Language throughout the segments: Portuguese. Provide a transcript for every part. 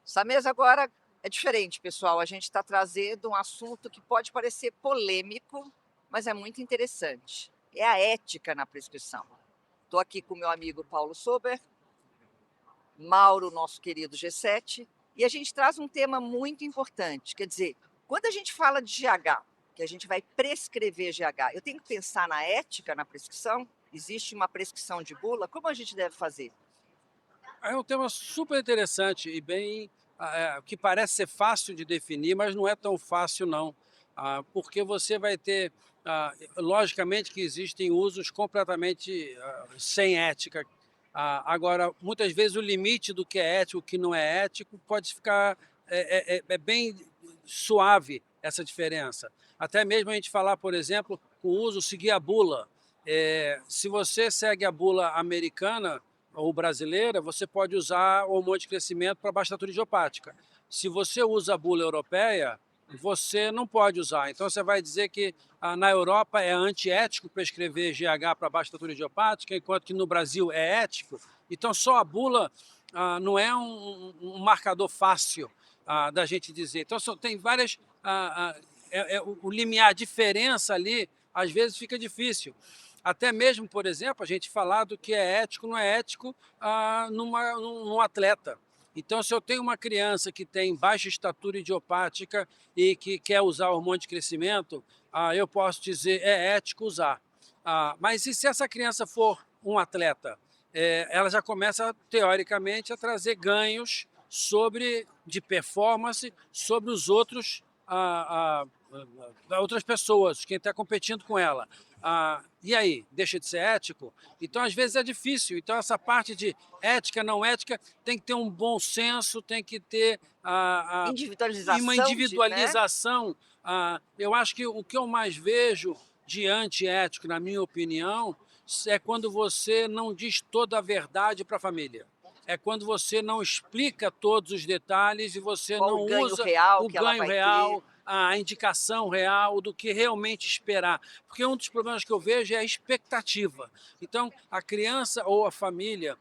Essa mesa agora é diferente, pessoal. A gente está trazendo um assunto que pode parecer polêmico, mas é muito interessante. É a ética na prescrição. Estou aqui com meu amigo Paulo Sober, Mauro, nosso querido G7, e a gente traz um tema muito importante. Quer dizer, quando a gente fala de GH, que a gente vai prescrever GH, eu tenho que pensar na ética na prescrição? Existe uma prescrição de bula? Como a gente deve fazer? É um tema super interessante e bem, que parece ser fácil de definir, mas não é tão fácil não. Porque você vai ter, logicamente que existem usos completamente sem ética. Agora, muitas vezes o limite do que é ético e o que não é ético pode ficar, é bem suave essa diferença. Até mesmo a gente falar, por exemplo, o uso, seguir a bula. Se você segue a bula americana, ou brasileira, você pode usar o hormônio de crescimento para baixa estatura idiopática. Se você usa a bula europeia, você não pode usar. Então você vai dizer que na Europa é antiético prescrever GH para baixa estatura idiopática, enquanto que no Brasil é ético. Então só a bula não é um marcador fácil da gente dizer. Então tem várias... o limiar, a diferença ali, às vezes fica difícil. Até mesmo, por exemplo, a gente falar do que é ético, não é ético num atleta. Então, se eu tenho uma criança que tem baixa estatura idiopática e que quer usar hormônio de crescimento, eu posso dizer é ético usar. Mas e se essa criança for um atleta? Ela já começa, teoricamente, a trazer ganhos de performance sobre os outros, outras pessoas, quem está competindo com ela. E aí, deixa de ser ético? Então, às vezes é difícil. Então, essa parte de ética, não ética, tem que ter um bom senso, tem que ter uma Individualização de, né? individualização. Eu acho que o que eu mais vejo de antiético, na minha opinião, é quando você não diz toda a verdade para a família. É quando você não explica todos os detalhes e você Qual não o ganho usa real o que ela ganho vai ter? real, a indicação real do que realmente esperar. Porque um dos problemas que eu vejo é a expectativa. Então, a criança ou a família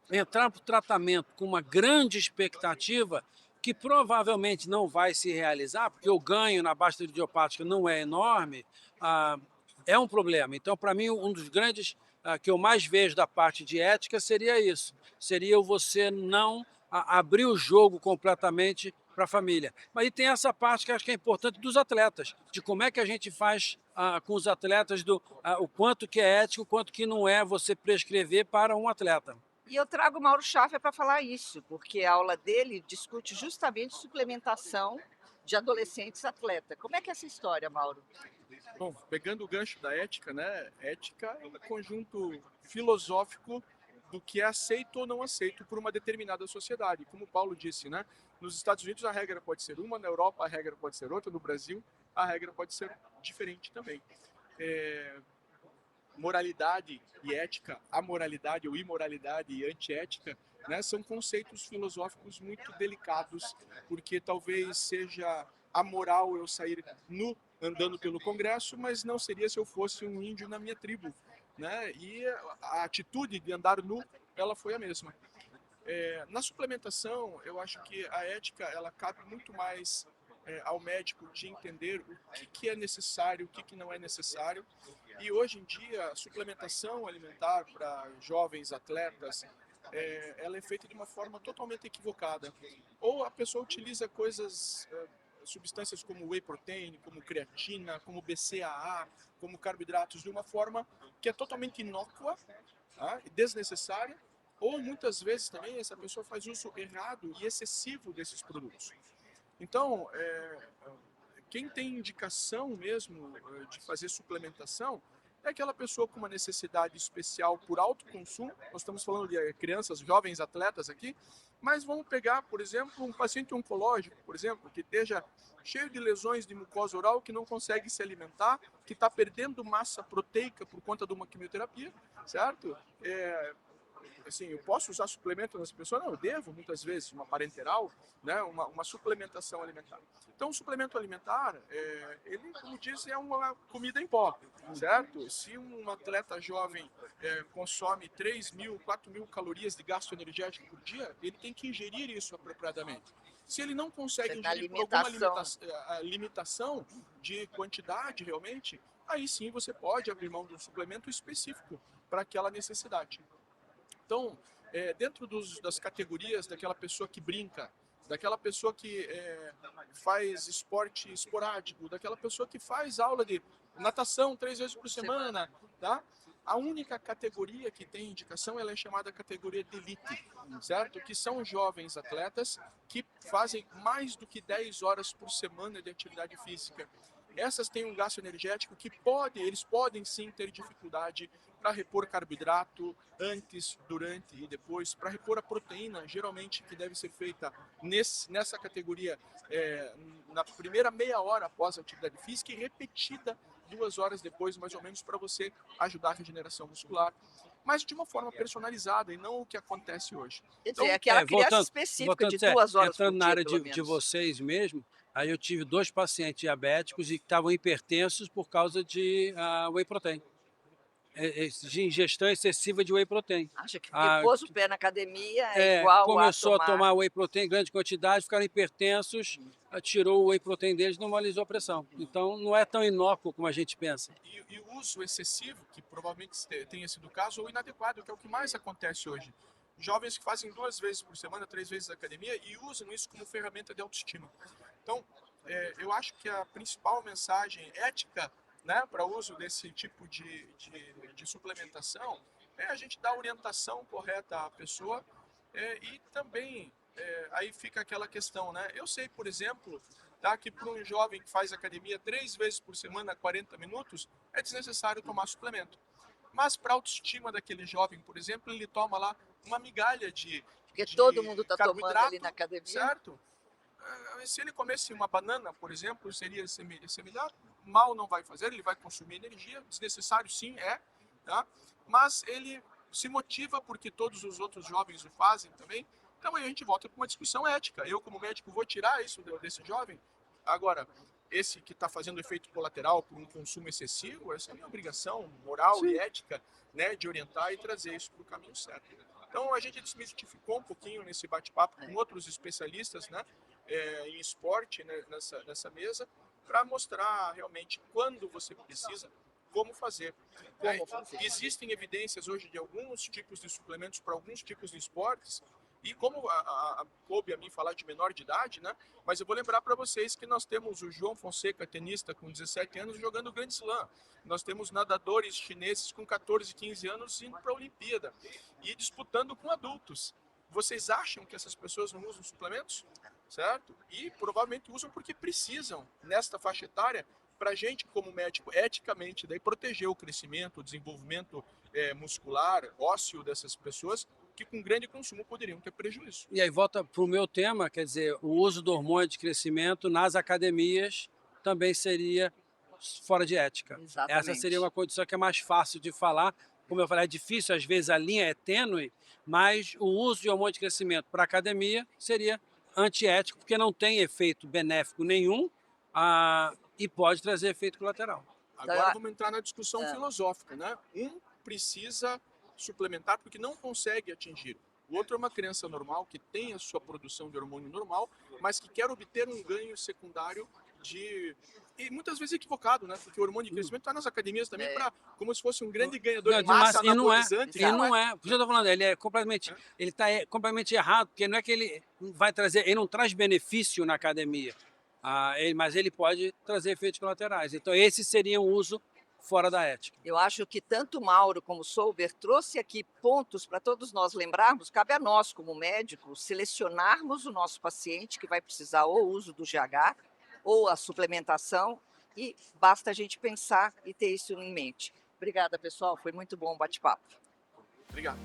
entrar para o tratamento com uma grande expectativa que provavelmente não vai se realizar, porque o ganho na baixa idiopática não é enorme, é um problema. Então, para mim, um dos grandes que eu mais vejo da parte de ética seria isso, seria você não abrir o jogo completamente para a família. Mas aí tem essa parte que acho que é importante dos atletas, de como é que a gente faz com os atletas, o quanto que é ético, o quanto que não é você prescrever para um atleta. E eu trago o Mauro Schafer para falar isso, porque a aula dele discute justamente suplementação de adolescentes atleta. Como é que é essa história, Mauro? Bom, pegando o gancho da ética, né? Ética é um conjunto filosófico do que é aceito ou não aceito por uma determinada sociedade. Como o Paulo disse, né? Nos Estados Unidos a regra pode ser uma, na Europa a regra pode ser outra, no Brasil a regra pode ser diferente também. É, moralidade e ética, amoralidade ou imoralidade e antiética, né, são conceitos filosóficos muito delicados, porque talvez seja amoral eu sair nu andando pelo Congresso, mas não seria se eu fosse um índio na minha tribo, né? E a atitude de andar nu, ela foi a mesma. Na suplementação, eu acho que a ética ela cabe muito mais ao médico de entender o que é necessário, o que não é necessário. E hoje em dia, a suplementação alimentar para jovens atletas, ela é feita de uma forma totalmente equivocada. Ou a pessoa utiliza coisas, substâncias como whey protein, como creatina, como BCAA, como carboidratos, de uma forma que é totalmente inócua, tá? E desnecessária, ou muitas vezes também essa pessoa faz uso errado e excessivo desses produtos. Então, quem tem indicação mesmo de fazer suplementação é aquela pessoa com uma necessidade especial por alto consumo. Nós estamos falando de crianças, jovens atletas aqui, mas vamos pegar, por exemplo, um paciente oncológico, por exemplo, que esteja cheio de lesões de mucosa oral, que não consegue se alimentar, que está perdendo massa proteica por conta de uma quimioterapia, certo? assim, eu posso usar suplemento nessa pessoa? Não, eu devo, muitas vezes, uma parenteral, né, uma suplementação alimentar. Então, o suplemento alimentar, ele, como disse, é uma comida em pó, certo? Se um atleta jovem consome 3.000, 4.000 calorias de gasto energético por dia, ele tem que ingerir isso apropriadamente. Se ele não consegue Na ingerir por alguma alimentação. limitação de quantidade realmente, aí sim você pode abrir mão de um suplemento específico para aquela necessidade. Então, dentro das categorias daquela pessoa que brinca, daquela pessoa que faz esporte esporádico, daquela pessoa que faz aula de natação 3 vezes por semana, tá? A única categoria que tem indicação, ela é chamada categoria de elite, certo? Que são jovens atletas que fazem mais do que 10 horas por semana de atividade física. Essas têm um gasto energético que eles podem sim ter dificuldade para repor carboidrato antes, durante e depois, para repor a proteína, geralmente que deve ser feita nessa categoria na primeira meia hora após a atividade física e repetida 2 horas depois, mais ou menos, para você ajudar a regeneração muscular, mas de uma forma personalizada e não o que acontece hoje. Quer Então, dizer, aquela criança Voltando, específica voltando, de 2 horas por entrando na dia, área pelo de menos. vocês mesmo, aí eu tive 2 pacientes diabéticos e que estavam hipertensos por causa de whey protein, de ingestão excessiva de whey protein. Acha que porque pôs o pé na academia é igual a Começou a tomar... tomar whey protein em grande quantidade, ficaram hipertensos, tirou o whey protein deles e normalizou a pressão. Então não é tão inócuo como a gente pensa. E o uso excessivo, que provavelmente tenha sido o caso, ou inadequado, que é o que mais acontece hoje. Jovens que fazem 2 vezes por semana, 3 vezes a academia e usam isso como ferramenta de autoestima. Então, eu acho que a principal mensagem ética, né, para o uso desse tipo de suplementação é a gente dar a orientação correta à pessoa e também aí fica aquela questão, né? Eu sei, por exemplo, tá, que para um jovem que faz academia 3 vezes por semana, 40 minutos, é desnecessário tomar suplemento. Mas para a autoestima daquele jovem, por exemplo, ele toma lá uma migalha Porque de todo mundo está tomando ali carboidrato, na academia. certo? Se ele comesse uma banana, por exemplo, seria semelhante, mal não vai fazer, ele vai consumir energia, desnecessário sim, tá? Mas ele se motiva porque todos os outros jovens o fazem também, então aí a gente volta para uma discussão ética. Eu, como médico, vou tirar isso desse jovem? Agora, esse que está fazendo efeito colateral por um consumo excessivo, essa é a minha obrigação moral e ética, né, de orientar e trazer isso para o caminho certo. Então a gente desmistificou um pouquinho nesse bate-papo com outros especialistas, né, em esporte, né, nessa mesa, para mostrar realmente quando você precisa, como fazer. Existem evidências hoje de alguns tipos de suplementos para alguns tipos de esportes, e como coube a mim falar de menor de idade, né? Mas eu vou lembrar para vocês que nós temos o João Fonseca, tenista, com 17 anos, jogando o Grand Slam. Nós temos nadadores chineses com 14, 15 anos indo para a Olimpíada e disputando com adultos. Vocês acham que essas pessoas não usam suplementos? Certo? E provavelmente usam porque precisam, nesta faixa etária, para a gente, como médico, eticamente, daí proteger o crescimento, o desenvolvimento muscular, ósseo dessas pessoas, que com grande consumo poderiam ter prejuízo. E aí volta para o meu tema, quer dizer, o uso do hormônio de crescimento nas academias também seria fora de ética. Exatamente. Essa seria uma condição que é mais fácil de falar. Como eu falei, é difícil, às vezes a linha é tênue, mas o uso de hormônio de crescimento para a academia seria antiético, porque não tem efeito benéfico nenhum e pode trazer efeito colateral. Agora vamos entrar na discussão filosófica, né? Um precisa suplementar porque não consegue atingir. O outro é uma criança normal que tem a sua produção de hormônio normal, mas que quer obter um ganho secundário e muitas vezes equivocado, né? Porque o hormônio de crescimento está nas academias também como se fosse um grande ganhador de massa anabolizante. E não é. Por isso eu estou falando, ele é completamente, ele está completamente errado, porque não é que ele vai trazer, ele não traz benefício na academia, mas ele pode trazer efeitos colaterais. Então esse seria um uso fora da ética. Eu acho que tanto Mauro como o Souber trouxe aqui pontos para todos nós lembrarmos. Cabe a nós, como médicos, selecionarmos o nosso paciente que vai precisar ou o uso do GH ou a suplementação, e basta a gente pensar e ter isso em mente. Obrigada, pessoal. Foi muito bom o bate-papo. Obrigado.